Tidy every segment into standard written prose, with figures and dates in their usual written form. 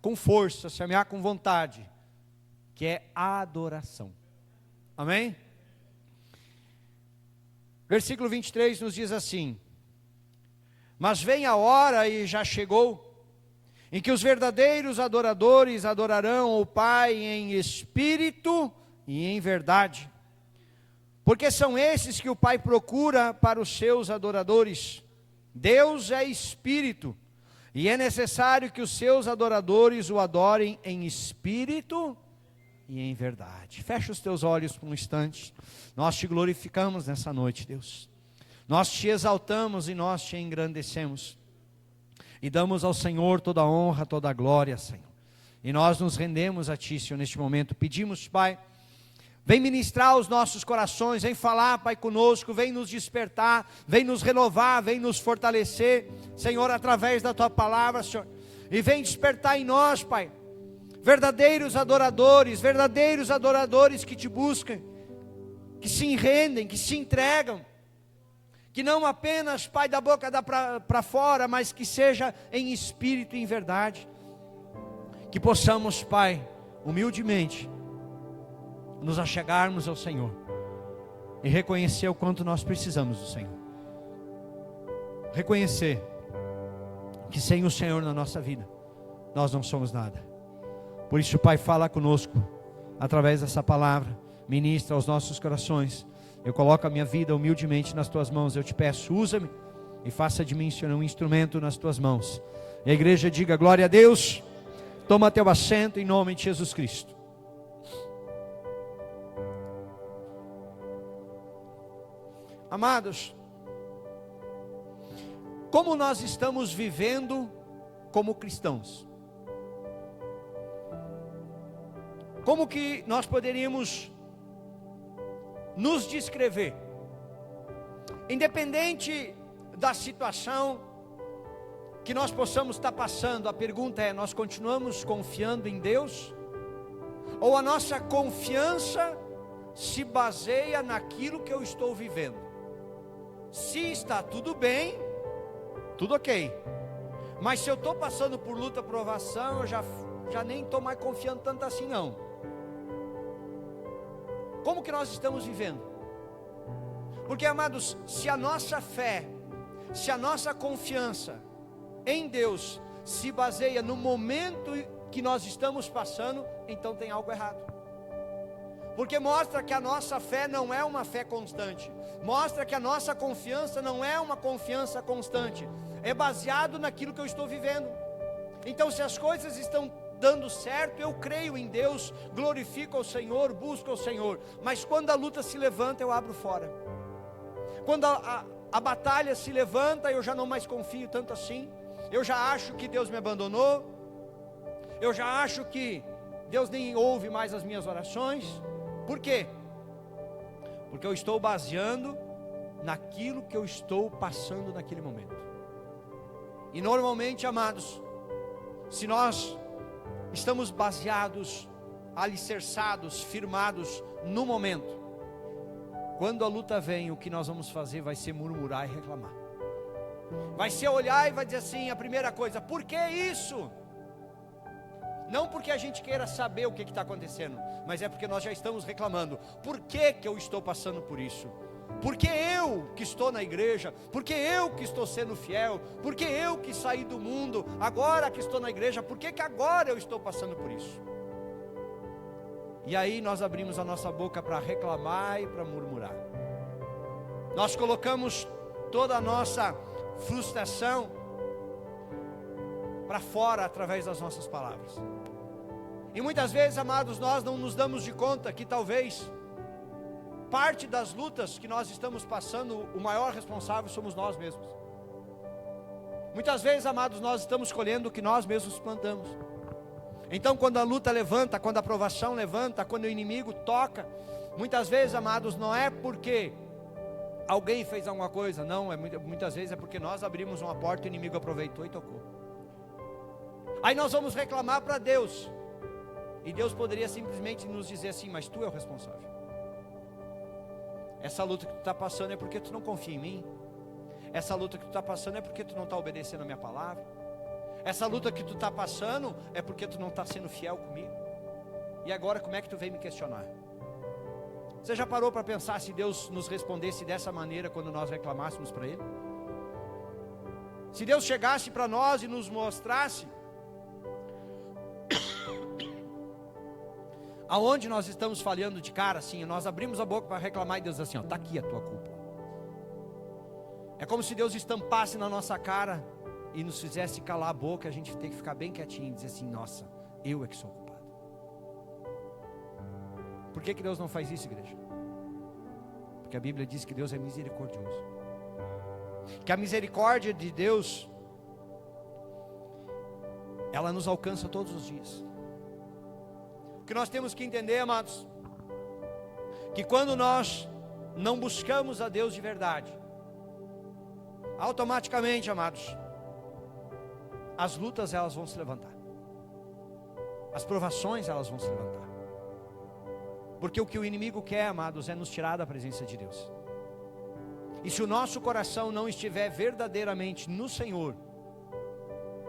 com força, semear com vontade, que é adoração. Amém? Versículo 23 nos diz assim: mas vem a hora, e já chegou, em que os verdadeiros adoradores adorarão o Pai em espírito e em verdade, porque são esses que o Pai procura para os seus adoradores. Deus é espírito, e é necessário que os seus adoradores o adorem em espírito e em verdade. Fecha os teus olhos por um instante. Nós te glorificamos nessa noite, Deus. Nós te exaltamos e nós te engrandecemos. E damos ao Senhor toda a honra, toda a glória, Senhor. E nós nos rendemos a Ti, Senhor, neste momento. Pedimos, Pai, vem ministrar os nossos corações, vem falar, Pai, conosco, vem nos despertar, vem nos renovar, vem nos fortalecer, Senhor, através da Tua palavra, Senhor. E vem despertar em nós, Pai, verdadeiros adoradores que Te buscam, que se rendem, que se entregam, que não apenas, Pai, da boca para fora, mas que seja em espírito e em verdade. Que possamos, Pai, humildemente, nos achegarmos ao Senhor e reconhecer o quanto nós precisamos do Senhor. Reconhecer que sem o Senhor na nossa vida, nós não somos nada. Por isso, Pai, fala conosco, através dessa palavra, ministra aos nossos corações. Eu coloco a minha vida humildemente nas Tuas mãos. Eu te peço, usa-me e faça de mim, Senhor, um instrumento nas Tuas mãos. E a igreja diga, glória a Deus. Toma teu assento em nome de Jesus Cristo. Amados, como nós estamos vivendo como cristãos? Como que nós poderíamos nos descrever? Independente da situação que nós possamos estar passando, a pergunta é: nós continuamos confiando em Deus? Ou a nossa confiança se baseia naquilo que eu estou vivendo? Se está tudo bem, tudo ok. Mas se eu estou passando por luta, provação, eu já nem estou mais confiando tanto assim não. Como que nós estamos vivendo? Porque, amados, se a nossa fé, se a nossa confiança em Deus se baseia no momento que nós estamos passando, então tem algo errado. Porque mostra que a nossa fé não é uma fé constante. Mostra que a nossa confiança não é uma confiança constante. É baseado naquilo que eu estou vivendo. Então, se as coisas estão dando certo, eu creio em Deus, glorifico ao Senhor, busco ao Senhor. Mas quando a luta se levanta, eu abro fora. Quando a batalha se levanta, eu já não mais confio tanto assim. Eu já acho que Deus me abandonou. Eu já acho que Deus nem ouve mais as minhas orações. Por quê? Porque eu estou baseando naquilo que eu estou passando naquele momento. E normalmente, amados, se nós estamos baseados, alicerçados, firmados no momento, quando a luta vem, o que nós vamos fazer vai ser murmurar e reclamar. Vai ser olhar e vai dizer assim, a primeira coisa: por que isso? Não porque a gente queira saber o que está acontecendo, mas é porque nós já estamos reclamando. Por que eu estou passando por isso? Porque eu que estou na igreja, porque eu que estou sendo fiel, porque eu que saí do mundo, agora que estou na igreja, por que agora eu estou passando por isso? E aí nós abrimos a nossa boca para reclamar e para murmurar. Nós colocamos toda a nossa frustração para fora através das nossas palavras. E muitas vezes, amados, nós não nos damos de conta que talvez parte das lutas que nós estamos passando, o maior responsável somos nós mesmos. Muitas vezes, amados, nós estamos colhendo o que nós mesmos plantamos. Então, quando a luta levanta, quando a provação levanta, quando o inimigo toca, muitas vezes, amados, não é porque alguém fez alguma coisa, não, muitas vezes é porque nós abrimos uma porta e o inimigo aproveitou e tocou. Aí nós vamos reclamar para Deus, e Deus poderia simplesmente nos dizer assim: mas tu é o responsável. Essa luta que tu está passando é porque tu não confia em mim. Essa luta que tu está passando é porque tu não está obedecendo a minha palavra. Essa luta que tu está passando é porque tu não está sendo fiel comigo. E agora como é que tu vem me questionar? Você já parou para pensar se Deus nos respondesse dessa maneira quando nós reclamássemos para Ele? Se Deus chegasse para nós e nos mostrasse aonde nós estamos falhando de cara, assim, nós abrimos a boca para reclamar e Deus diz assim, ó, está aqui a tua culpa. É como se Deus estampasse na nossa cara e nos fizesse calar a boca, a gente tem que ficar bem quietinho e dizer assim, nossa, eu é que sou culpado. Por que Deus não faz isso, igreja? Porque a Bíblia diz que Deus é misericordioso. Que a misericórdia de Deus, ela nos alcança todos os dias. O que nós temos que entender, amados, que quando nós não buscamos a Deus de verdade, automaticamente, amados, as lutas elas vão se levantar, as provações elas vão se levantar, porque o que o inimigo quer, amados, é nos tirar da presença de Deus. E se o nosso coração não estiver verdadeiramente no Senhor,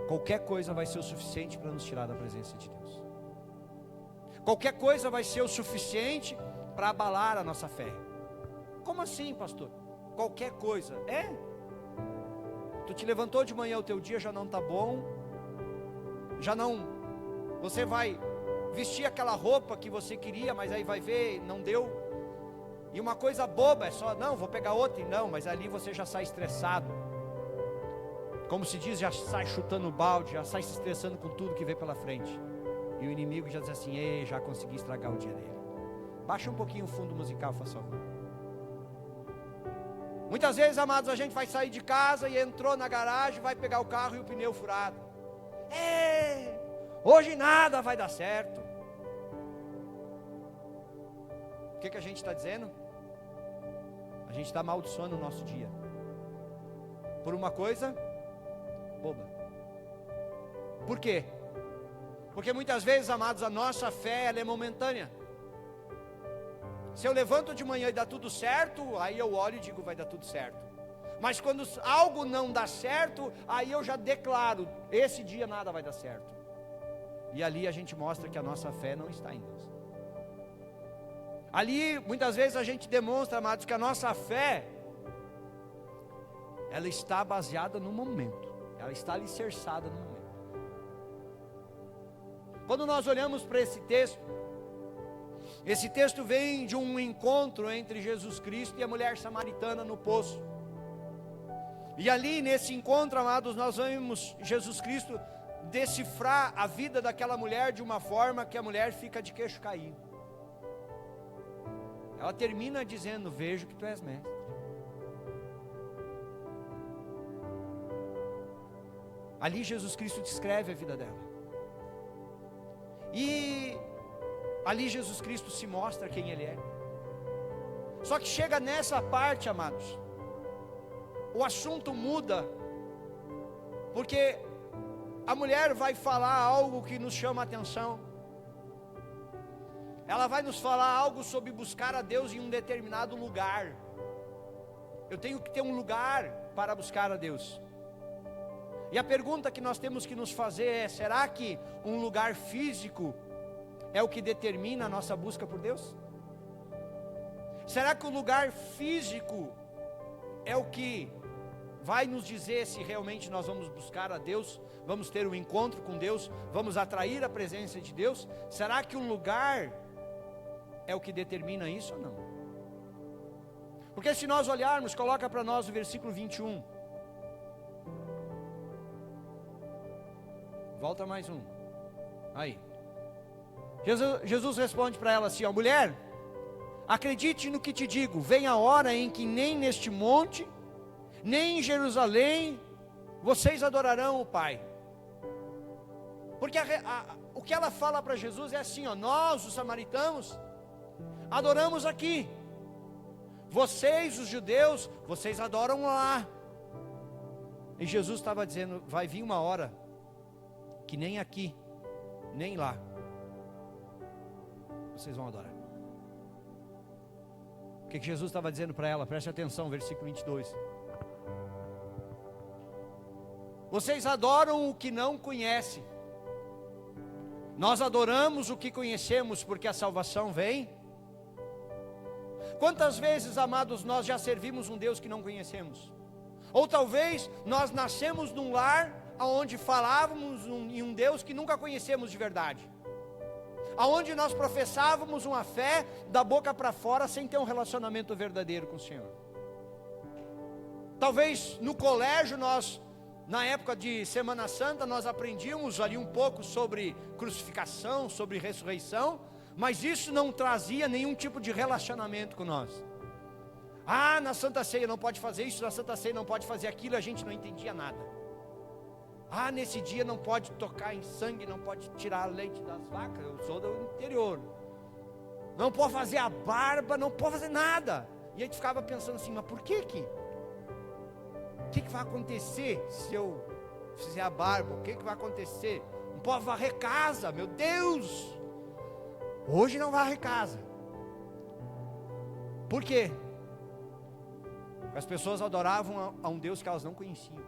qualquer coisa vai ser o suficiente para nos tirar da presença de Deus. Qualquer coisa vai ser o suficiente para abalar a nossa fé. Como assim, pastor? Qualquer coisa. Tu te levantou de manhã, o teu dia já não está bom, você vai vestir aquela roupa que você queria, mas aí vai ver, não deu. E uma coisa boba, é só, não, vou pegar outra, e não, mas ali você já sai estressado. Como se diz, já sai chutando o balde, já sai se estressando com tudo que vem pela frente. E o inimigo já diz assim, ei, já consegui estragar o dia dele. Baixa um pouquinho o fundo musical, por favor. Muitas vezes, amados, a gente vai sair de casa e entrou na garagem, vai pegar o carro e o pneu furado. Hoje nada vai dar certo. O que a gente está dizendo? A gente está amaldiçoando o nosso dia por uma coisa boba. Por quê? Porque muitas vezes, amados, a nossa fé ela é momentânea. Se eu levanto de manhã e dá tudo certo, aí eu olho e digo, vai dar tudo certo. Mas quando algo não dá certo, aí eu já declaro, esse dia nada vai dar certo. E ali a gente mostra que a nossa fé não está em Deus. Ali, muitas vezes a gente demonstra, amados, que a nossa fé, ela está baseada no momento. Ela está alicerçada no momento. Quando nós olhamos para esse texto vem de um encontro entre Jesus Cristo e a mulher samaritana no poço. E ali nesse encontro, amados, nós vemos Jesus Cristo decifrar a vida daquela mulher de uma forma que a mulher fica de queixo caído. Ela termina dizendo, vejo que tu és mestre. Ali Jesus Cristo descreve a vida dela. E ali Jesus Cristo se mostra quem Ele é. Só que chega nessa parte, amados, o assunto muda, porque a mulher vai falar algo que nos chama a atenção. Ela vai nos falar algo sobre buscar a Deus em um determinado lugar. Eu tenho que ter um lugar para buscar a Deus. E a pergunta que nós temos que nos fazer é, será que um lugar físico é o que determina a nossa busca por Deus? Será que o lugar físico é o que vai nos dizer se realmente nós vamos buscar a Deus, vamos ter um encontro com Deus, vamos atrair a presença de Deus? Será que o lugar é o que determina isso ou não? Porque se nós olharmos, coloca para nós o versículo 21. Volta mais um. Aí. Jesus responde para ela assim, ó, mulher, acredite no que te digo, vem a hora em que nem neste monte, nem em Jerusalém, vocês adorarão o Pai. Porque o que ela fala para Jesus é assim, ó, nós, os samaritanos, adoramos aqui. Vocês, os judeus, vocês adoram lá. E Jesus estava dizendo, vai vir uma hora que nem aqui, nem lá vocês vão adorar. O que Jesus estava dizendo para ela? Preste atenção, versículo 22. Vocês adoram o que não conhecem. Nós adoramos o que conhecemos, porque a salvação vem. Quantas vezes, amados, nós já servimos um Deus que não conhecemos? Ou talvez nós nascemos num lar onde falávamos em um Deus que nunca conhecemos de verdade, aonde nós professávamos uma fé da boca para fora sem ter um relacionamento verdadeiro com o Senhor. Talvez no colégio nós, na época de Semana Santa, nós aprendíamos ali um pouco sobre crucificação, sobre ressurreição, mas isso não trazia nenhum tipo de relacionamento com nós. Ah, na Santa Ceia não pode fazer isso, na Santa Ceia não pode fazer aquilo, a gente não entendia nada. Ah, nesse dia não pode tocar em sangue, não pode tirar leite das vacas, eu sou do interior. Não pode fazer a barba, não pode fazer nada. E a gente ficava pensando assim, mas por que que? O que vai acontecer se eu fizer a barba? O que vai acontecer? Não pode varrer casa, meu Deus! Hoje não varre casa. Por quê? Porque as pessoas adoravam a um Deus que elas não conheciam.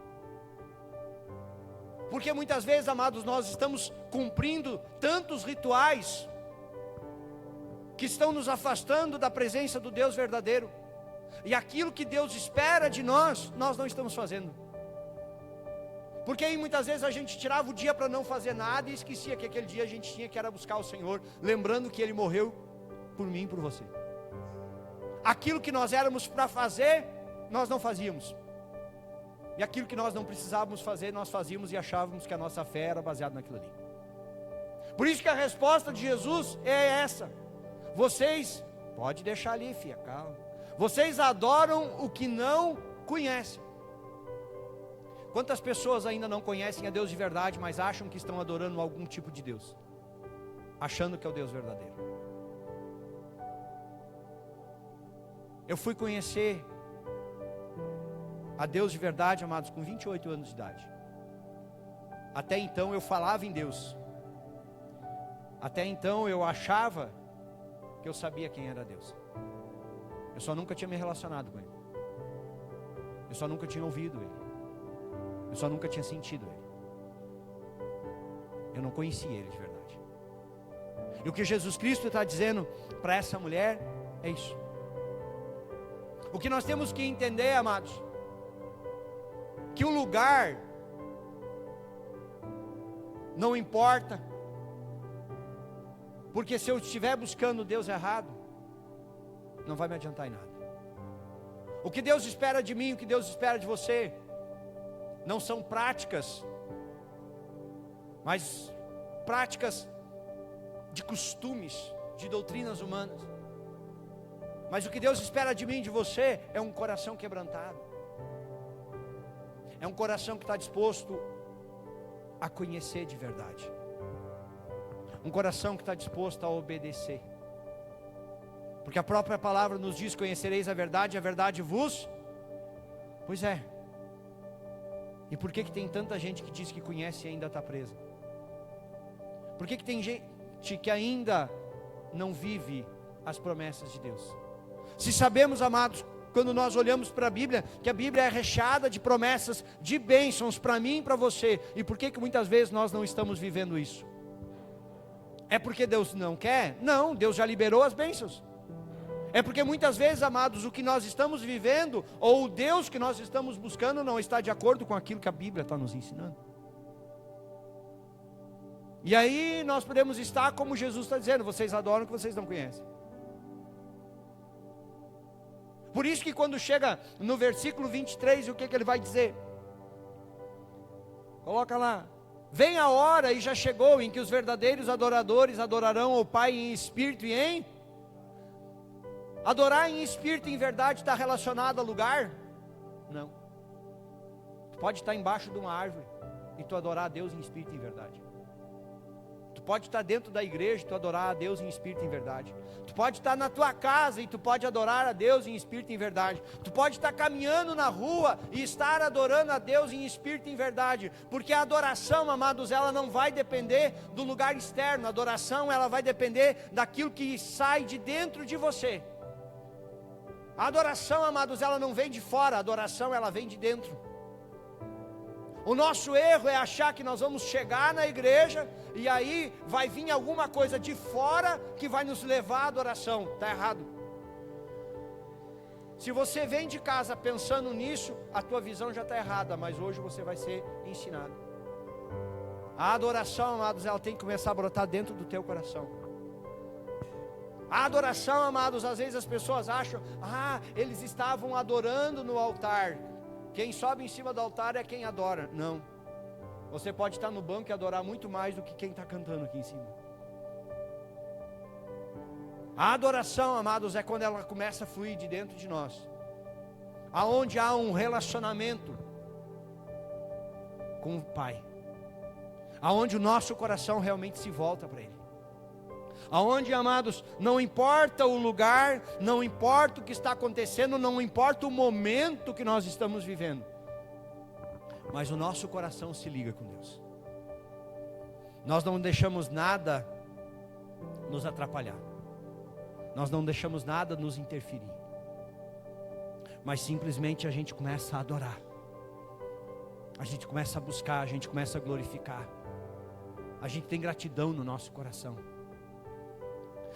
Porque muitas vezes, amados, nós estamos cumprindo tantos rituais que estão nos afastando da presença do Deus verdadeiro. E aquilo que Deus espera de nós, nós não estamos fazendo. Porque aí muitas vezes a gente tirava o dia para não fazer nada e esquecia que aquele dia a gente tinha que era buscar o Senhor, lembrando que Ele morreu por mim e por você. Aquilo que nós éramos para fazer, nós não fazíamos. E aquilo que nós não precisávamos fazer, nós fazíamos e achávamos que a nossa fé era baseada naquilo ali. Por isso que a resposta de Jesus é essa: vocês, pode deixar ali, filha, calma. Vocês adoram o que não conhecem. Quantas pessoas ainda não conhecem a Deus de verdade, mas acham que estão adorando algum tipo de Deus, achando que é o Deus verdadeiro? Eu fui conhecer a Deus de verdade, amados, com 28 anos de idade. Até então eu falava em Deus. Até então eu achava que eu sabia quem era Deus. Eu só nunca tinha me relacionado com Ele. Eu só nunca tinha ouvido Ele. Eu só nunca tinha sentido Ele. Eu não conhecia Ele de verdade. E o que Jesus Cristo está dizendo para essa mulher é isso. O que nós temos que entender, amados, que o lugar não importa, porque se eu estiver buscando Deus errado, não vai me adiantar em nada. O que Deus espera de mim, o que Deus espera de você, não são práticas, mas práticas de costumes, de doutrinas humanas. Mas o que Deus espera de mim e de você é um coração quebrantado. É um coração que está disposto a conhecer de verdade. Um coração que está disposto a obedecer. Porque a própria palavra nos diz: conhecereis a verdade vos... Pois é. E por que tem tanta gente que diz que conhece e ainda está presa? Por que tem gente que ainda não vive as promessas de Deus? Se sabemos, amados, quando nós olhamos para a Bíblia, que a Bíblia é recheada de promessas, de bênçãos para mim e para você, e por que muitas vezes nós não estamos vivendo isso? É porque Deus não quer? Não, Deus já liberou as bênçãos. É porque muitas vezes, amados, o que nós estamos vivendo, ou o Deus que nós estamos buscando, não está de acordo com aquilo que a Bíblia está nos ensinando. E aí nós podemos estar como Jesus está dizendo: vocês adoram o que vocês não conhecem. Por isso que quando chega no versículo 23, o que ele vai dizer? Coloca lá: vem a hora, e já chegou, em que os verdadeiros adoradores adorarão ao Pai em espírito e em... Adorar em espírito e em verdade está relacionado a lugar? Não. Tu pode estar embaixo de uma árvore e tu adorar a Deus em espírito e em verdade. Tu pode estar dentro da igreja e tu adorar a Deus em espírito e em verdade. Tu pode estar na tua casa e tu pode adorar a Deus em espírito e em verdade. Tu pode estar caminhando na rua e estar adorando a Deus em espírito e em verdade. Porque a adoração, amados, ela não vai depender do lugar externo. A adoração, ela vai depender daquilo que sai de dentro de você. A adoração, amados, ela não vem de fora. A adoração, ela vem de dentro. O nosso erro é achar que nós vamos chegar na igreja e aí vai vir alguma coisa de fora que vai nos levar à adoração. Está errado. Se você vem de casa pensando nisso, a tua visão já está errada, mas hoje você vai ser ensinado. A adoração, amados, ela tem que começar a brotar dentro do teu coração. A adoração, amados, às vezes as pessoas acham, eles estavam adorando no altar. Quem sobe em cima do altar é quem adora. Não. Você pode estar no banco e adorar muito mais do que quem está cantando aqui em cima. A adoração, amados, é quando ela começa a fluir de dentro de nós. Aonde há um relacionamento com o Pai. Aonde o nosso coração realmente se volta para Ele. Aonde, amados, não importa o lugar, não importa o que está acontecendo, não importa o momento que nós estamos vivendo, mas o nosso coração se liga com Deus. Nós não deixamos nada nos atrapalhar, nós não deixamos nada nos interferir, mas simplesmente a gente começa a adorar, a gente começa a buscar, a gente começa a glorificar, a gente tem gratidão no nosso coração.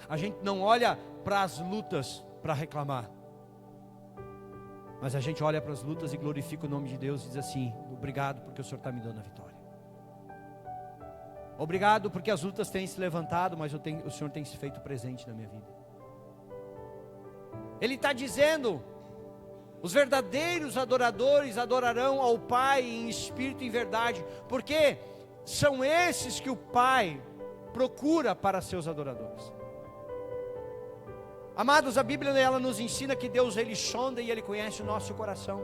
A gente não olha para as lutas para reclamar, mas a gente olha para as lutas e glorifica o nome de Deus e diz assim: obrigado porque o Senhor está me dando a vitória. Obrigado porque as lutas têm se levantado, mas o Senhor tem se feito presente na minha vida. Ele está dizendo: os verdadeiros adoradores adorarão ao Pai em espírito e em verdade, porque são esses que o Pai procura para seus adoradores. Amados, a Bíblia ela nos ensina que Deus Ele sonda e Ele conhece o nosso coração.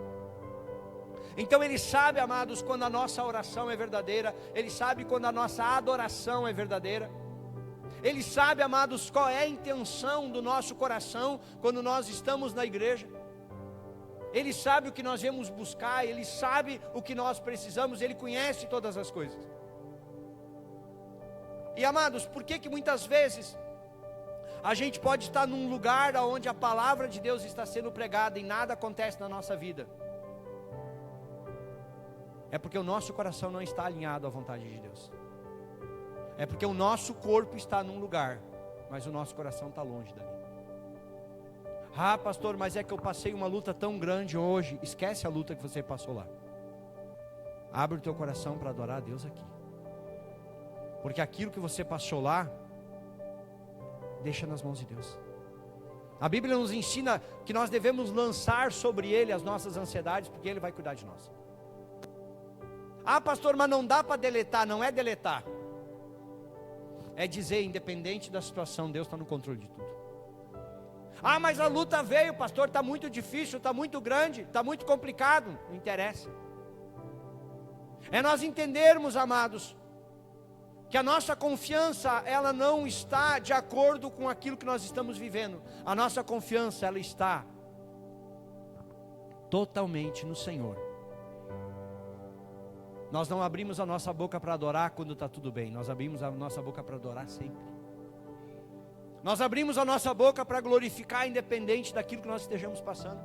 Então Ele sabe, amados, quando a nossa oração é verdadeira. Ele sabe quando a nossa adoração é verdadeira. Ele sabe, amados, qual é a intenção do nosso coração quando nós estamos na igreja. Ele sabe o que nós viemos buscar, Ele sabe o que nós precisamos, Ele conhece todas as coisas. E, amados, por que muitas vezes a gente pode estar num lugar onde a palavra de Deus está sendo pregada e nada acontece na nossa vida? É porque o nosso coração não está alinhado à vontade de Deus. É porque o nosso corpo está num lugar, mas o nosso coração está longe dali. Pastor, mas é que eu passei uma luta tão grande hoje. Esquece a luta que você passou lá. Abre o teu coração para adorar a Deus aqui. Porque aquilo que você passou lá, deixa nas mãos de Deus. A Bíblia nos ensina que nós devemos lançar sobre Ele as nossas ansiedades, porque Ele vai cuidar de nós. Pastor, mas não dá para deletar. Não é deletar, é dizer, independente da situação, Deus está no controle de tudo. Mas a luta veio, pastor, está muito difícil, está muito grande, está muito complicado. Não interessa. É nós entendermos, amados, que a nossa confiança, ela não está de acordo com aquilo que nós estamos vivendo. A nossa confiança, ela está totalmente no Senhor. Nós não abrimos a nossa boca para adorar quando está tudo bem. Nós abrimos a nossa boca para adorar sempre. Nós abrimos a nossa boca para glorificar, independente daquilo que nós estejamos passando.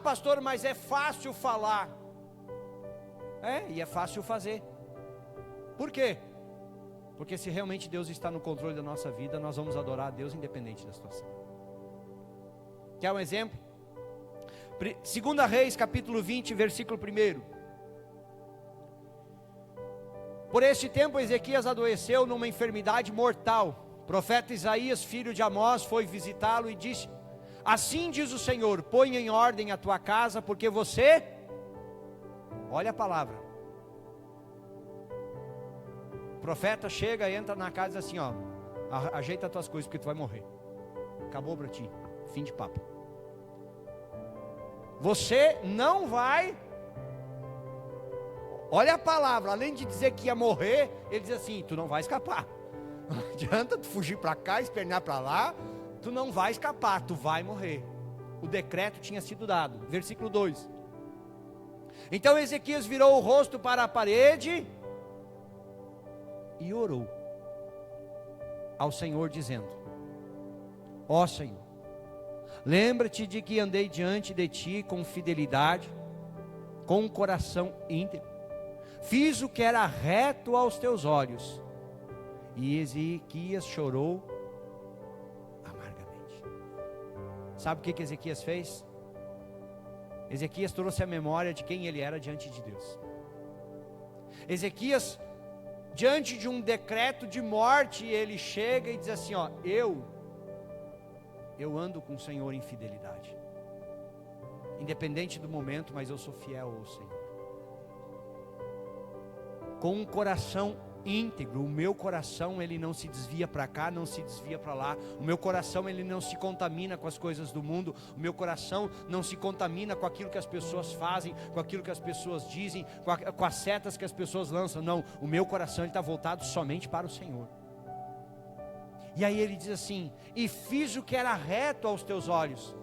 Pastor, mas é fácil falar. E é fácil fazer. Por quê? Porque se realmente Deus está no controle da nossa vida, nós vamos adorar a Deus independente da situação. Quer um exemplo? 2 Reis, capítulo 20, versículo 1. Por este tempo Ezequias adoeceu numa enfermidade mortal. O profeta Isaías, filho de Amós, foi visitá-lo e disse: assim diz o Senhor, põe em ordem a tua casa, porque você, olha a palavra, o profeta chega, entra na casa e diz assim: ajeita as tuas coisas, porque tu vai morrer. Acabou para ti, fim de papo. Você não vai. Olha a palavra, além de dizer que ia morrer, ele diz assim: tu não vai escapar. Não adianta tu fugir para cá, espernear para lá, tu não vai escapar, tu vai morrer. O decreto tinha sido dado. Versículo 2. Então Ezequias virou o rosto para a parede e orou ao Senhor, dizendo: ó Senhor, lembra-te de que andei diante de ti com fidelidade, com um coração íntegro. Fiz o que era reto aos teus olhos. E Ezequias chorou amargamente. Sabe o que Ezequias fez? Ezequias trouxe a memória de quem ele era diante de Deus. Ezequias, diante de um decreto de morte, ele chega e diz assim, ó, eu ando com o Senhor em fidelidade. Independente do momento, mas eu sou fiel ao Senhor. Com um coração íntegro, o meu coração ele não se desvia para cá, não se desvia para lá. O meu coração ele não se contamina com as coisas do mundo. O meu coração não se contamina com aquilo que as pessoas fazem, com aquilo que as pessoas dizem, com as setas que as pessoas lançam. Não, o meu coração está voltado somente para o Senhor. E aí ele diz assim, e fiz o que era reto aos teus olhos.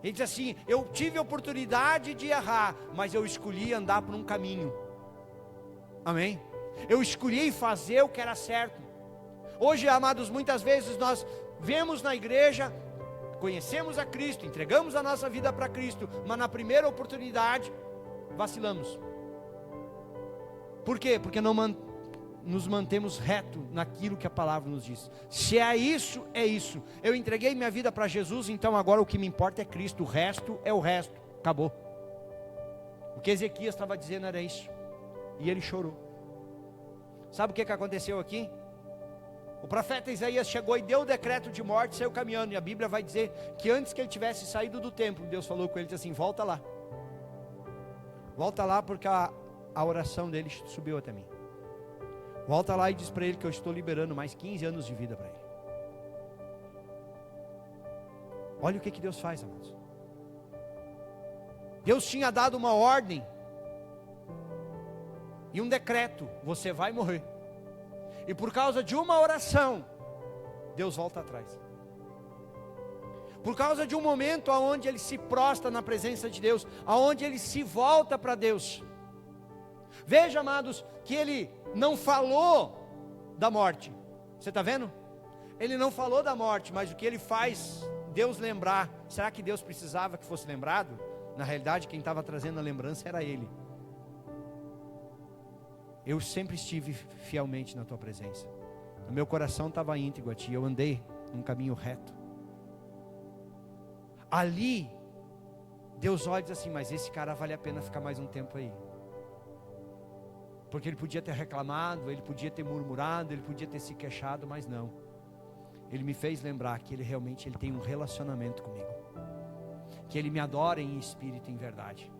Ele diz assim, eu tive a oportunidade de errar, mas eu escolhi andar por um caminho. Amém? Eu escolhi fazer o que era certo. Hoje, amados, muitas vezes nós vemos na igreja, conhecemos a Cristo, entregamos a nossa vida para Cristo, mas na primeira oportunidade, vacilamos. Por quê? Porque não nos mantemos reto naquilo que a palavra nos diz. Se é isso, é isso. Eu entreguei minha vida para Jesus, então agora o que me importa é Cristo, o resto é o resto. Acabou. O que Ezequias estava dizendo era isso. E ele chorou. Sabe o que aconteceu aqui? O profeta Isaías chegou e deu o decreto de morte, saiu caminhando. E a Bíblia vai dizer que antes que ele tivesse saído do templo, Deus falou com ele, disse assim, volta lá. Volta lá porque a oração dele subiu até mim. Volta lá e diz para ele que eu estou liberando mais 15 anos de vida para ele. Olha o que Deus faz, amados. Deus tinha dado uma ordem e um decreto, você vai morrer. E por causa de uma oração, Deus volta atrás. Por causa de um momento onde ele se prostra na presença de Deus, onde ele se volta para Deus. Veja, amados, que ele não falou da morte. Você está vendo? Ele não falou da morte, mas o que ele faz Deus lembrar. Será que Deus precisava que fosse lembrado? Na realidade, quem estava trazendo a lembrança era ele. Eu sempre estive fielmente na tua presença. O meu coração estava íntegro a ti. Eu andei num caminho reto. Ali, Deus olha e diz assim, mas esse cara vale a pena ficar mais um tempo aí. Porque ele podia ter reclamado, ele podia ter murmurado, ele podia ter se queixado, mas não. Ele me fez lembrar que ele realmente tem um relacionamento comigo. Que ele me adora em espírito e em verdade.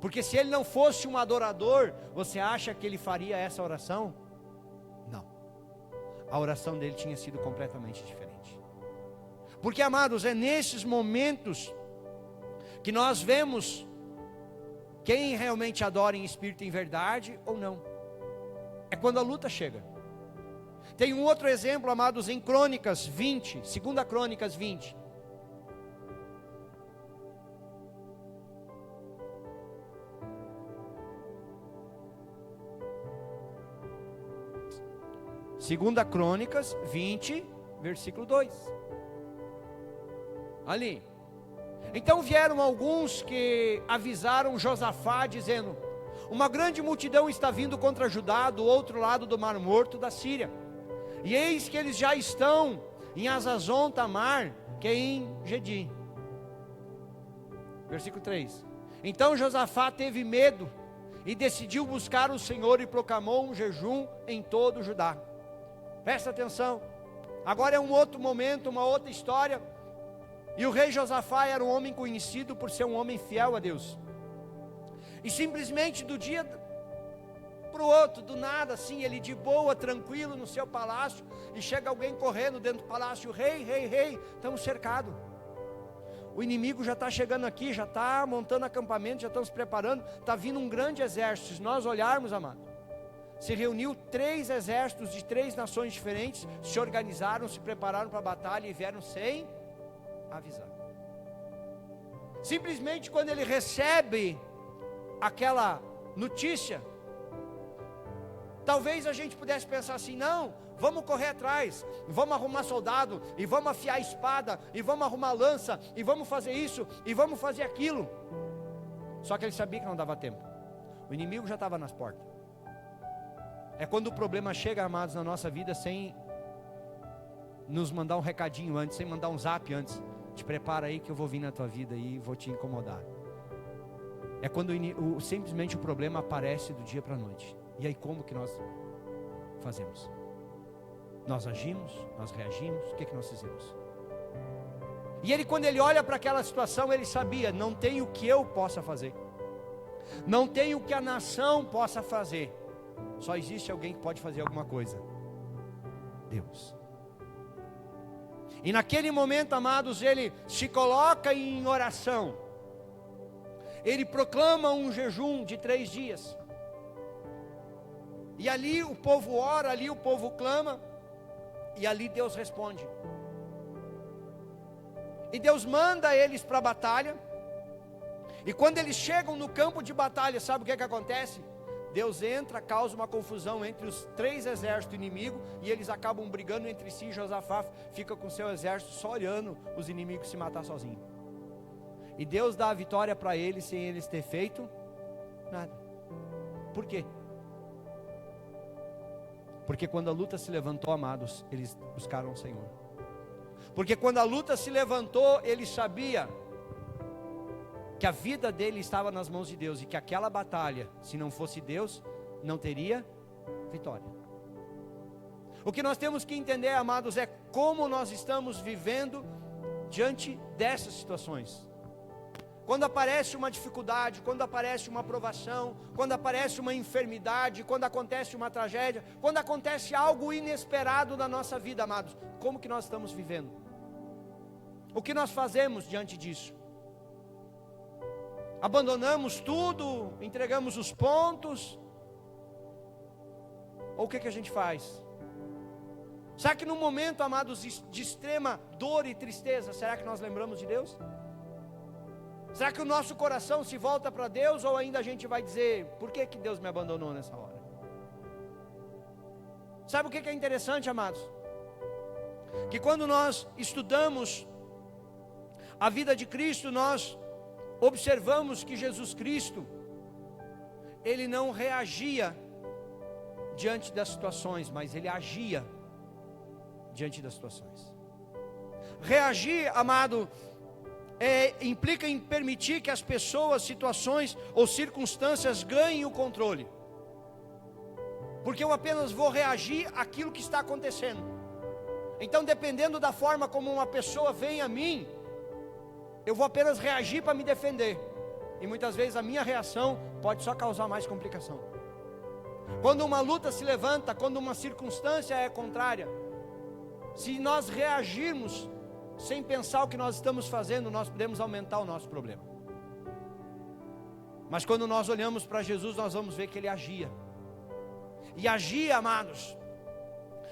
Porque se ele não fosse um adorador, você acha que ele faria essa oração? Não. A oração dele tinha sido completamente diferente. Porque, amados, é nesses momentos que nós vemos quem realmente adora em espírito e em verdade ou não. É quando a luta chega. Tem um outro exemplo, amados, em Crônicas 20, 2 Crônicas 20. Segunda Crônicas 20, versículo 2. Ali. Então vieram alguns que avisaram Josafá, dizendo: uma grande multidão está vindo contra Judá, do outro lado do Mar Morto da Síria. E eis que eles já estão em Azazon Tamar, que é em Gedi. Versículo 3. Então Josafá teve medo e decidiu buscar o Senhor e proclamou um jejum em todo Judá. Presta atenção. Agora é um outro momento, uma outra história. E o rei Josafá era um homem conhecido por ser um homem fiel a Deus. E simplesmente do dia para o outro, do nada assim, ele de boa, tranquilo no seu palácio, e chega alguém correndo dentro do palácio: rei, estamos cercados. O inimigo já está chegando aqui, já está montando acampamento, já estamos preparando, está vindo um grande exército. Se nós olharmos, amado, se reuniu 3 exércitos de 3 nações diferentes, se organizaram, se prepararam para a batalha e vieram sem avisar. Simplesmente quando ele recebe aquela notícia, talvez a gente pudesse pensar assim: não, vamos correr atrás, vamos arrumar soldado, e vamos afiar a espada, e vamos arrumar lança, e vamos fazer isso, e vamos fazer aquilo. Só que ele sabia que não dava tempo. O inimigo já estava nas portas. É quando o problema chega, amados, na nossa vida, sem nos mandar um recadinho antes, sem mandar um zap antes. Te prepara aí que eu vou vir na tua vida e vou te incomodar. É quando simplesmente o problema aparece do dia para a noite. E aí como que nós fazemos? Nós agimos, nós reagimos, o que que nós fizemos? E ele, quando ele olha para aquela situação, ele sabia, não tem o que eu possa fazer. Não tem o que a nação possa fazer. Só existe alguém que pode fazer alguma coisa. Deus. E naquele momento, amados, ele se coloca em oração. Ele proclama um jejum de 3 dias. E ali o povo ora, ali o povo clama. E ali Deus responde. E Deus manda eles para a batalha. E quando eles chegam no campo de batalha, sabe o que acontece? Deus entra, causa uma confusão entre os 3 exércitos inimigos, e eles acabam brigando entre si. Josafá fica com seu exército só olhando os inimigos se matar sozinho. E Deus dá a vitória para eles sem eles ter feito nada. Por quê? Porque quando a luta se levantou, amados, eles buscaram o Senhor. Porque quando a luta se levantou, ele sabia que a vida dele estava nas mãos de Deus, e que aquela batalha, se não fosse Deus, não teria vitória. O que nós temos que entender, amados, é como nós estamos vivendo diante dessas situações. Quando aparece uma dificuldade, quando aparece uma provação, quando aparece uma enfermidade, quando acontece uma tragédia, quando acontece algo inesperado na nossa vida, amados, como que nós estamos vivendo? O que nós fazemos diante disso? Abandonamos tudo, entregamos os pontos, ou o que a gente faz? Será que no momento, amados, de extrema dor e tristeza, será que nós lembramos de Deus? Será que o nosso coração se volta para Deus, ou ainda a gente vai dizer, por que Deus me abandonou nessa hora? Sabe o que é interessante, amados? Que quando nós estudamos a vida de Cristo, nós observamos que Jesus Cristo, ele não reagia diante das situações, mas ele agia diante das situações. Reagir, amado, implica em permitir que as pessoas, situações ou circunstâncias ganhem o controle. Porque eu apenas vou reagir àquilo que está acontecendo. Então, dependendo da forma como uma pessoa vem a mim, eu vou apenas reagir para me defender. E muitas vezes a minha reação pode só causar mais complicação. Quando uma luta se levanta, quando uma circunstância é contrária, se nós reagirmos sem pensar o que nós estamos fazendo, nós podemos aumentar o nosso problema. Mas quando nós olhamos para Jesus, nós vamos ver que ele agia. E agir, amados,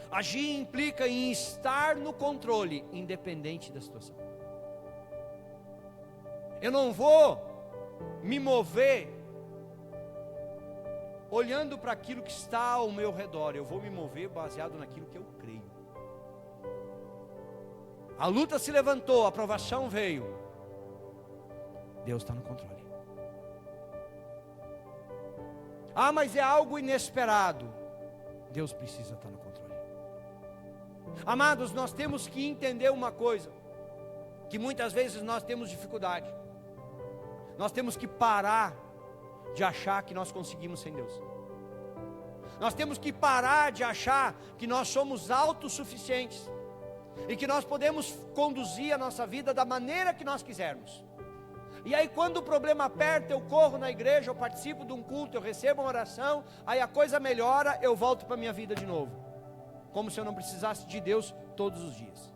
agir implica em estar no controle, independente da situação. Eu não vou me mover olhando para aquilo que está ao meu redor. Eu vou me mover baseado naquilo que eu creio. A luta se levantou, a provação veio. Deus está no controle. Ah, mas é algo inesperado. Deus precisa estar no controle. Amados, nós temos que entender uma coisa, que muitas vezes nós temos dificuldade. Nós temos que parar de achar que nós conseguimos sem Deus. Nós temos que parar de achar que nós somos autossuficientes e que nós podemos conduzir a nossa vida da maneira que nós quisermos. E aí quando o problema aperta, eu corro na igreja, eu participo de um culto, eu recebo uma oração, aí a coisa melhora, eu volto para a minha vida de novo, como se eu não precisasse de Deus todos os dias.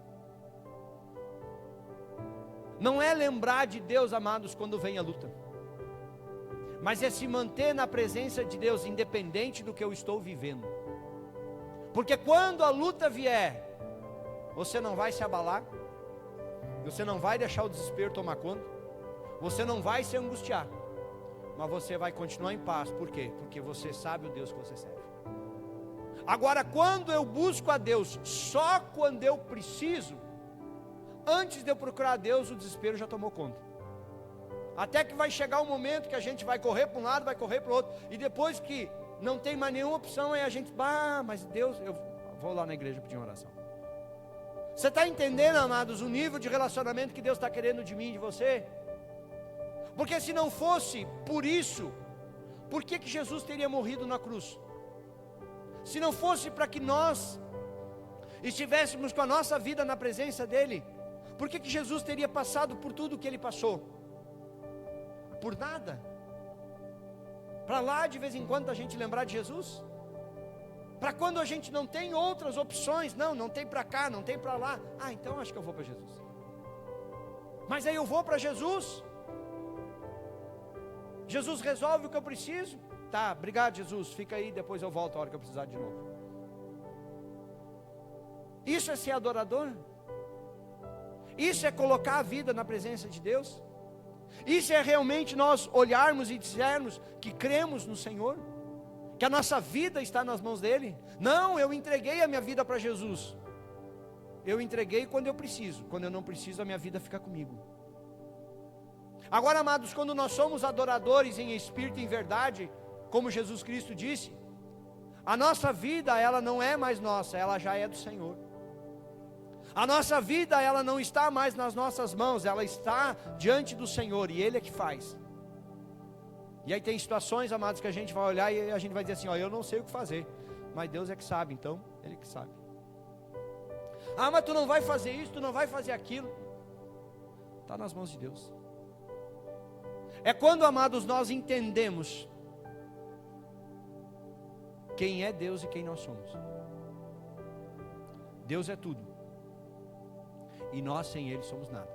Não é lembrar de Deus, amados, quando vem a luta, mas é se manter na presença de Deus, independente do que eu estou vivendo. Porque quando a luta vier, você não vai se abalar, você não vai deixar o desespero tomar conta, você não vai se angustiar, mas você vai continuar em paz. Por quê? Porque você sabe o Deus que você serve. Agora, quando eu busco a Deus só quando eu preciso, antes de eu procurar a Deus, o desespero já tomou conta. Até que vai chegar um momento que a gente vai correr para um lado, vai correr para o outro. E depois que não tem mais nenhuma opção, aí a gente, mas Deus, eu vou lá na igreja pedir uma oração. Você está entendendo, amados, o nível de relacionamento que Deus está querendo de mim e de você? Porque se não fosse por isso, por que Jesus teria morrido na cruz? Se não fosse para que nós estivéssemos com a nossa vida na presença dEle, por que Jesus teria passado por tudo que Ele passou? Por nada? Para lá de vez em quando a gente lembrar de Jesus? Para quando a gente não tem outras opções, não tem para cá, não tem para lá, então acho que eu vou para Jesus. Mas aí eu vou para Jesus, Jesus resolve o que eu preciso, tá, obrigado Jesus, fica aí, depois eu volto a hora que eu precisar de novo. Isso é ser adorador? Isso é colocar a vida na presença de Deus? Isso é realmente nós olharmos e dizermos que cremos no Senhor? Que a nossa vida está nas mãos dEle? Não, eu entreguei a minha vida para Jesus. Eu entreguei quando eu preciso. Quando eu não preciso, a minha vida fica comigo. Agora, amados, quando nós somos adoradores em espírito e em verdade, como Jesus Cristo disse, a nossa vida, ela não é mais nossa, ela já é do Senhor. A nossa vida, ela não está mais nas nossas mãos, ela está diante do Senhor, e Ele é que faz. E aí tem situações, amados, que a gente vai olhar e a gente vai dizer assim, eu não sei o que fazer, mas Deus é que sabe, então, Ele que sabe. Mas tu não vai fazer isso, tu não vai fazer aquilo. Está nas mãos de Deus. É quando, amados, nós entendemos quem é Deus e quem nós somos. Deus é tudo, e nós sem Ele somos nada,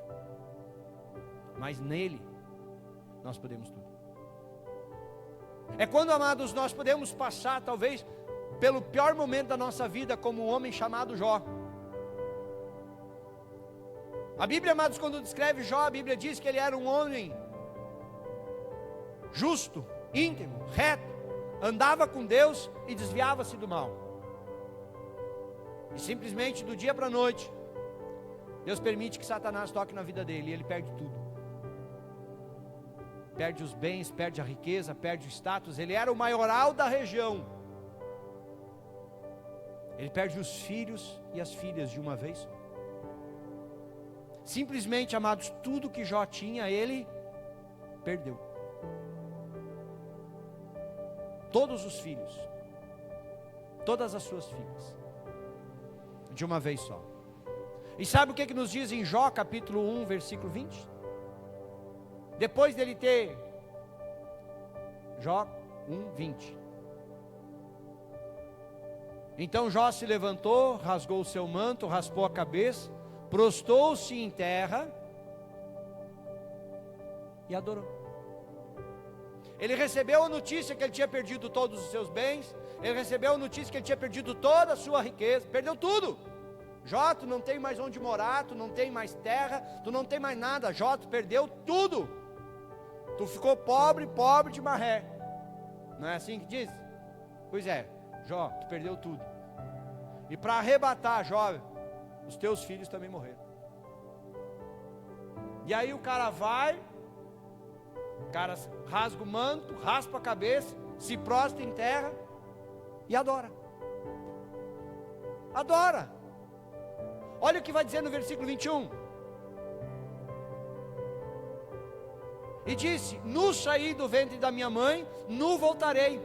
mas nele nós podemos tudo. É quando, amados, nós podemos passar talvez pelo pior momento da nossa vida, como um homem chamado Jó. A Bíblia, amados, quando descreve Jó, a Bíblia diz que ele era um homem justo, íntegro, reto, andava com Deus e desviava-se do mal. E simplesmente do dia para a noite, Deus permite que Satanás toque na vida dele, e ele perde tudo. Perde os bens, perde a riqueza, perde o status. Ele era o maioral da região. Ele perde os filhos e as filhas de uma vez só. Simplesmente, amados, tudo que Jó tinha, ele perdeu. Todos os filhos, todas as suas filhas, de uma vez só. E sabe o que nos diz em Jó capítulo 1, versículo 20? Depois dele ter, Jó 1, 20. Então Jó se levantou, rasgou o seu manto, raspou a cabeça, prostou-se em terra e adorou. Ele recebeu a notícia que ele tinha perdido todos os seus bens, ele recebeu a notícia que ele tinha perdido toda a sua riqueza, perdeu tudo. Jó, tu não tem mais onde morar, tu não tem mais terra, tu não tem mais nada. Jó, tu perdeu tudo. Tu ficou pobre, pobre de maré. Não é assim que diz? Pois é, Jó, tu perdeu tudo. E para arrebatar, Jó, os teus filhos também morreram. E aí o cara vai, o cara rasga o manto, raspa a cabeça, se prostra em terra e adora. Adora. Olha o que vai dizer no versículo 21. E disse: nu saí do ventre da minha mãe, nu voltarei.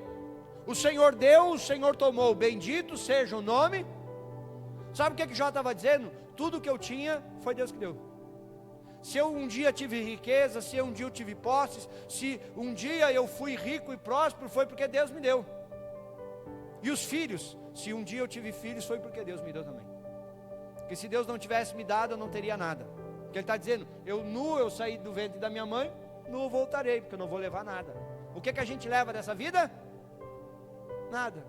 O Senhor deu, o Senhor tomou, bendito seja o nome. Sabe o que Jó estava dizendo? Tudo que eu tinha, foi Deus que deu. Se eu um dia tive riqueza, se um dia eu tive posses, se um dia eu fui rico e próspero, foi porque Deus me deu. E os filhos, se um dia eu tive filhos, foi porque Deus me deu também. Porque se Deus não tivesse me dado, eu não teria nada. Porque Ele está dizendo, eu saí do ventre da minha mãe, nu voltarei, porque eu não vou levar nada. O que a gente leva dessa vida? Nada.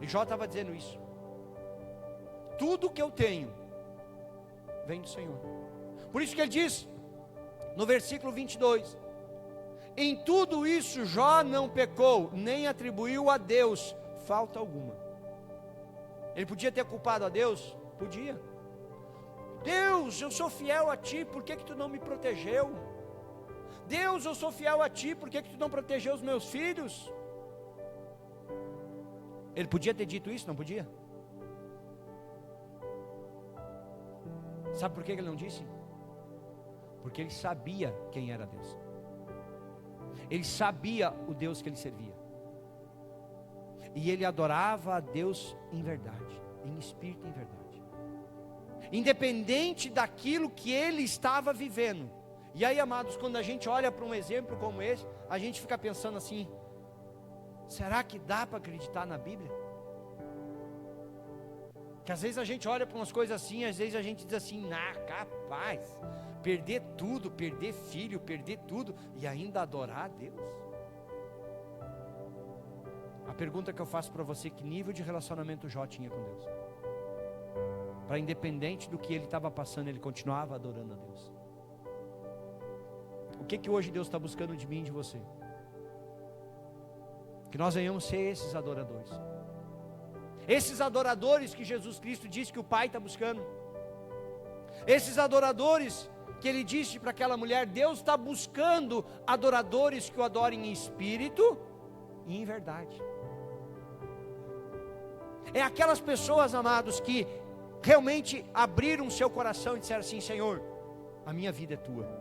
E Jó estava dizendo isso. Tudo que eu tenho vem do Senhor. Por isso que ele diz no versículo 22: em tudo isso Jó não pecou, nem atribuiu a Deus falta alguma. Ele podia ter culpado a Deus? Podia. Deus, eu sou fiel a Ti, por que tu não me protegeu? Deus, eu sou fiel a Ti, por que tu não protegeu os meus filhos? Ele podia ter dito isso, não podia? Sabe por que ele não disse? Porque ele sabia quem era Deus. Ele sabia o Deus que ele servia. E ele adorava a Deus em verdade, em espírito e em verdade. Independente daquilo que ele estava vivendo. E aí, amados, quando a gente olha para um exemplo como esse, a gente fica pensando assim: será que dá para acreditar na Bíblia? Que às vezes a gente olha para umas coisas assim, às vezes a gente diz assim: capaz, perder tudo, perder filho, perder tudo, e ainda adorar a Deus. A pergunta que eu faço para você: que nível de relacionamento Jó tinha com Deus? Para independente do que ele estava passando, ele continuava adorando a Deus. O que hoje Deus está buscando de mim e de você? Que nós venhamos ser esses adoradores. Esses adoradores que Jesus Cristo disse que o Pai está buscando. Esses adoradores que Ele disse para aquela mulher: Deus está buscando adoradores que o adorem em espírito e em verdade. É aquelas pessoas, amados, que realmente abriram seu coração e disseram assim: Senhor, a minha vida é Tua.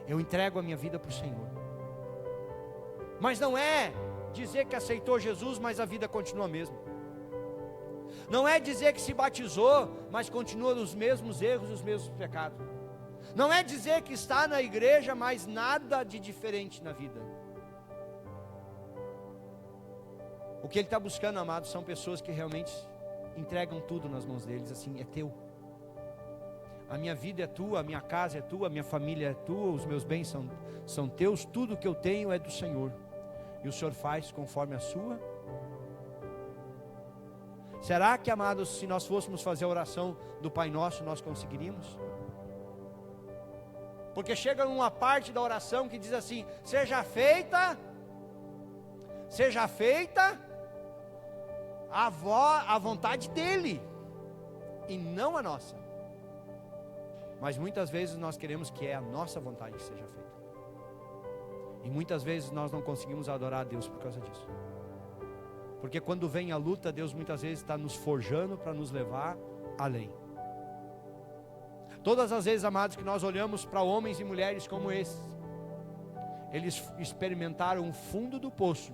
Eu entrego a minha vida para o Senhor. Mas não é dizer que aceitou Jesus, mas a vida continua a mesma. Não é dizer que se batizou, mas continua nos mesmos erros e os mesmos pecados. Não é dizer que está na igreja, mas nada de diferente na vida. O que Ele está buscando, amados, são pessoas que realmente entregam tudo nas mãos deles, assim: é Teu. A minha vida é Tua, a minha casa é Tua, a minha família é Tua, os meus bens são Teus, tudo que eu tenho é do Senhor. E o Senhor faz conforme a sua. Será que, amados, se nós fôssemos fazer a oração do Pai Nosso, nós conseguiríamos? Porque chega uma parte da oração que diz assim: seja feita a vontade dEle, e não a nossa. Mas muitas vezes nós queremos que é a nossa vontade que seja feita. E muitas vezes nós não conseguimos adorar a Deus por causa disso. Porque quando vem a luta, Deus muitas vezes está nos forjando para nos levar além. Todas as vezes, amados, que nós olhamos para homens e mulheres como esses, eles experimentaram o fundo do poço,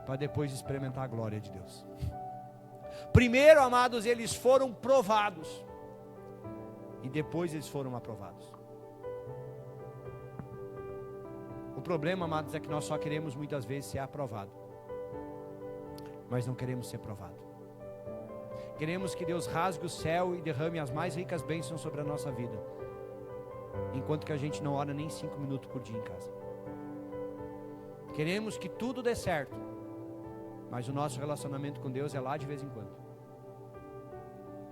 para depois experimentar a glória de Deus. Primeiro, amados, eles foram provados, e depois eles foram aprovados. O problema, amados, é que nós só queremos muitas vezes ser aprovado, mas não queremos ser provado. Queremos que Deus rasgue o céu e derrame as mais ricas bênçãos sobre a nossa vida, enquanto que a gente não ora nem 5 minutos por dia em casa. Queremos que tudo dê certo, mas o nosso relacionamento com Deus é lá de vez em quando.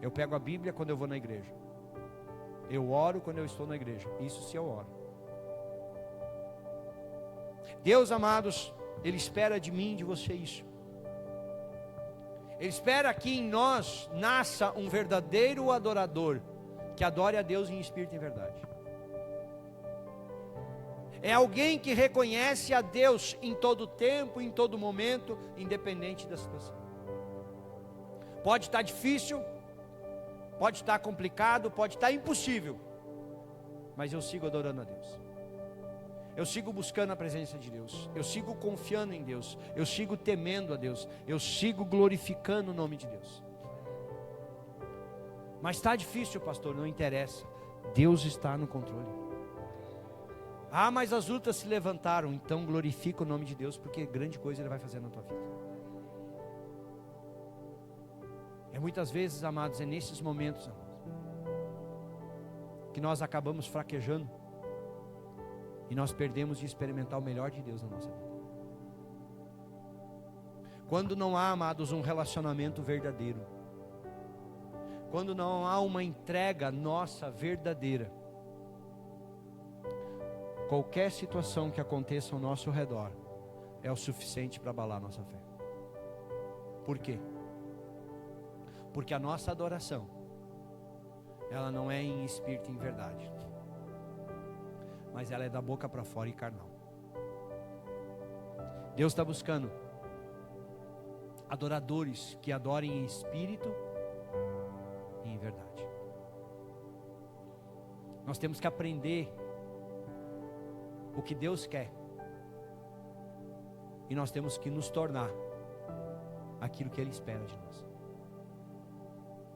Eu pego a Bíblia quando eu vou na igreja, eu oro quando eu estou na igreja, isso se eu oro. Deus, amados, Ele espera de mim e de você isso. Ele espera que em nós nasça um verdadeiro adorador, que adore a Deus em espírito e em verdade. É alguém que reconhece a Deus em todo tempo, em todo momento, independente da situação. Pode estar difícil, pode estar complicado, pode estar impossível, mas eu sigo adorando a Deus. Eu sigo buscando a presença de Deus, eu sigo confiando em Deus, eu sigo temendo a Deus, eu sigo glorificando o nome de Deus. Mas está difícil, pastor, não interessa, Deus está no controle. Ah, mas as lutas se levantaram, então glorifica o nome de Deus, porque grande coisa Ele vai fazer na tua vida. É muitas vezes, amados, é nesses momentos, amados, que nós acabamos fraquejando, e nós perdemos de experimentar o melhor de Deus na nossa vida. Quando não há, amados, um relacionamento verdadeiro, quando não há uma entrega nossa verdadeira, qualquer situação que aconteça ao nosso redor é o suficiente para abalar a nossa fé. Por quê? Porque a nossa adoração ela não é em espírito e em verdade, mas ela é da boca para fora e carnal. Deus está buscando adoradores que adorem em espírito e em verdade. Nós temos que aprender o que Deus quer, e nós temos que nos tornar aquilo que Ele espera de nós.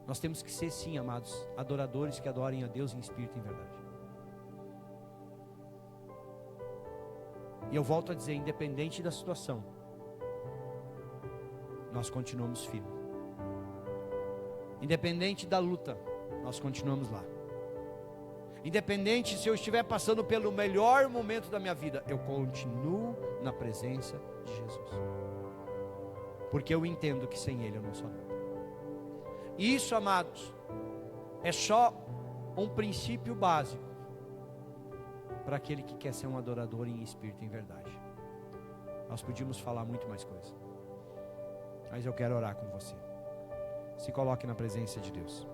Nós temos que ser, sim, amados, adoradores que adorem a Deus em espírito e em verdade. E eu volto a dizer, independente da situação, nós continuamos firmes. Independente da luta, nós continuamos lá. Independente se eu estiver passando pelo melhor momento da minha vida, eu continuo na presença de Jesus. Porque eu entendo que sem Ele eu não sou nada. E isso, amados, é só um princípio básico para aquele que quer ser um adorador em espírito e em verdade. Nós podíamos falar muito mais coisa, mas eu quero orar com você. Se coloque na presença de Deus.